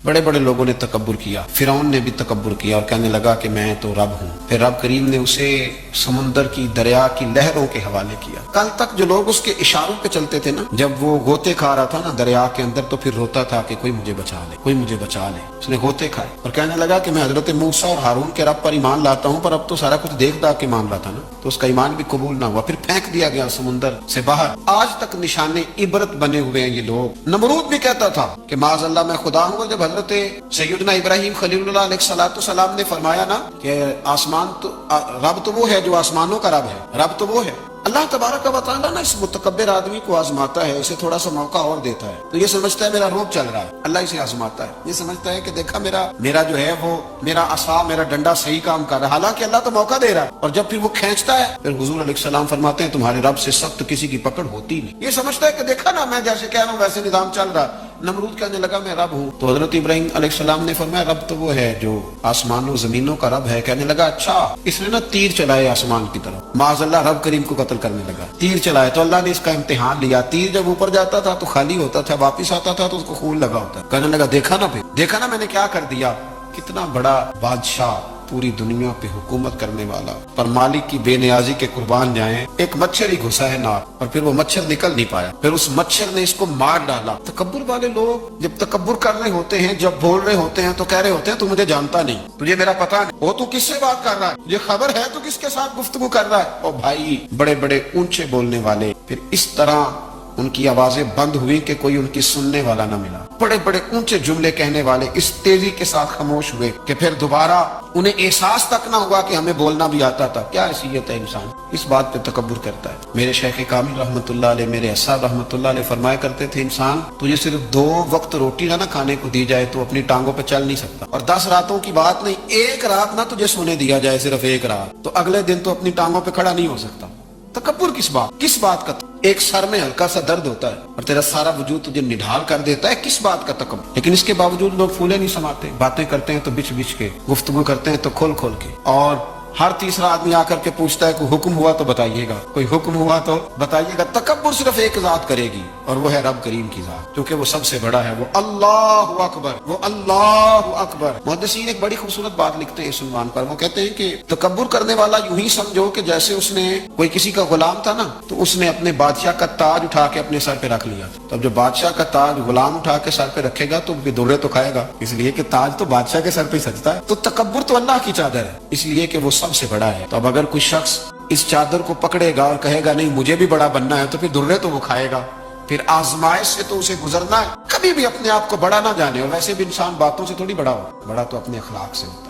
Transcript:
बड़े बड़े लोगों ने तकब्बुर किया, फिरौन ने भी तकब्बुर किया और कहने लगा कि मैं तो रब हूँ। फिर रब करीम ने उसे समुंदर की, दरिया की लहरों के हवाले किया। कल तक जो लोग उसके इशारों पे चलते थे ना, जब वो गोते खा रहा था ना दरिया के अंदर, तो फिर रोता था कि कोई मुझे बचा ले, कोई मुझे बचा ले। उसने गोते खाए और कहने लगा कि मैं हजरत मूसा और हारून के रब पर ईमान लाता हूँ, पर अब तो सारा कुछ देख दाख के मान रहा था ना, तो उसका ईमान भी कबूल ना हुआ। फिर फेंक दिया गया समुंदर से बाहर। आज तक निशाने इबरत बने हुए हैं ये लोग। नमरूद भी कहता था कि माज़अल्लाह मैं खुदा हूँ। जब हजरत सैयदना इब्राहिम खलीलुल्लाह अलैहिस्सलाम ने फरमाया ना कि आसमान तो रब तो वो है जो आसमानों का रब है, रब तो वो है। अल्लाह तबारक व तआला ना इस मुतकब्बिर आदमी को आजमाता है, इसे थोड़ा सा मौका और देता है, तो ये समझता है मेरा रोब चल रहा है। अल्लाह इसे आजमाता है, ये समझता है कि देखा मेरा जो है वो मेरा असा, मेरा डंडा सही काम कर रहा है। हालांकि अल्लाह तो मौका दे रहा है, और जब फिर वो खींचता है, फिर हुजूर अलैहिस्सलाम फरमाते हैं तुम्हारे रब से सख्त किसी की पकड़ होती नहीं। ये समझता है कि देखा ना मैं जैसे कह रहा हूँ वैसे निजाम चल रहा है। नमरूद कहने लगा मैं रब हूँ। तो हजरत इब्राहिम अलैहिस्सलाम ने फरमाया रब तो वो है जो आसमानों जमीनों का रब है। कहने लगा अच्छा। इसने ना तीर चलाए आसमान की तरफ, माज़अल्लाह रब करीम को कत्ल करने लगा। तीर चलाए तो अल्लाह ने इसका इम्तिहान लिया। तीर जब ऊपर जाता था तो खाली होता था, वापिस आता था तो उसको खून लगा होता। कहने लगा देखा ना, फिर देखा ना मैंने क्या कर दिया। कितना बड़ा बादशाह, पूरी दुनिया पे हुकूमत करने वाला, पर मालिक की बेनियाजी के कुर्बान जाएं। एक मच्छर ही घुसा है नाक, और फिर वो मच्छर निकल नहीं पाया, फिर उस मच्छर ने इसको मार डाला। तकब्बुर वाले लोग जब तकब्बुर कर रहे होते हैं, जब बोल रहे होते हैं, तो कह रहे होते हैं तू मुझे जानता नहीं, तुझे मेरा पता नहीं, वो तू किससे बात कर रहा है, तुझे खबर है तू किसके साथ गुफ्तगू कर रहा है। और भाई बड़े बड़े ऊंचे बोलने वाले, फिर इस तरह उनकी आवाजें बंद हुई कि कोई उनकी सुनने वाला न मिला। बड़े बड़े ऊंचे जुमले कहने वाले इस तेजी के साथ खामोश हुए कि फिर दोबारा उन्हें एहसास तक ना हुआ कि हमें बोलना भी आता था। क्या हैसियत है इंसान, इस बात पे तकब्बुर करता है। मेरे शेख कामिल रहमतुल्लाह अलैह, मेरे अस्साब रहमतुल्लाह अलैह फरमाया करते थे इंसान तुझे सिर्फ 2 वक्त रोटी ना खाने को दी जाए तो अपनी टांगों पे चल नहीं सकता। और 10 रातों की बात नहीं, 1 रात ना तुझे सोने दिया जाए, सिर्फ 1 रात, तो अगले दिन तो अपनी टांगों पे खड़ा नहीं हो सकता। तकब्बुर किस बात का? एक सर में हल्का सा दर्द होता है और तेरा सारा वजूद तुझे निढाल कर देता है, किस बात का तकब्बुर? लेकिन इसके बावजूद लोग फूले नहीं समाते, बातें करते हैं तो बिच बिच के, गुफ्तगू करते हैं तो खोल खोल के, और हर तीसरा आदमी आकर के पूछता है कोई हुक्म हुआ तो बताइएगा, कोई हुक्म हुआ तो बताइएगा। तकब्बुर सिर्फ एक जात करेगी, और वो है रब करीम की जात, क्योंकि वो सबसे बड़ा है। वो अल्लाहु अकबर, वो अल्लाहु अकबर। मुहद्दिसीन एक बड़ी खूबसूरत बात लिखते हैं इस उन्वान पर। वो कहते हैं कि तकब्बुर करने वाला यूं ही समझो कि जैसे उसने कोई किसी का गुलाम था ना, तो उसने अपने बादशाह का ताज उठा के अपने सर पे रख लिया। तब जो बादशाह का ताज गुलाम उठा के सर पे रखेगा तो बेदुर्रे तो खाएगा, इसलिए कि ताज तो बादशाह के सर पे सजता है। तो तकब्बुर तो अल्लाह की चादर है, इसलिए कि वो सबसे बड़ा है। तो अब अगर कोई शख्स इस चादर को पकड़ेगा और कहेगा नहीं मुझे भी बड़ा बनना है, तो फिर दुर्रे तो वो खाएगा। फिर आजमाइश से तो उसे गुजरना है। कभी भी अपने आप को बड़ा ना जाने, और वैसे भी इंसान बातों से थोड़ी बड़ा हो, बड़ा तो अपने अखलाक से होता है।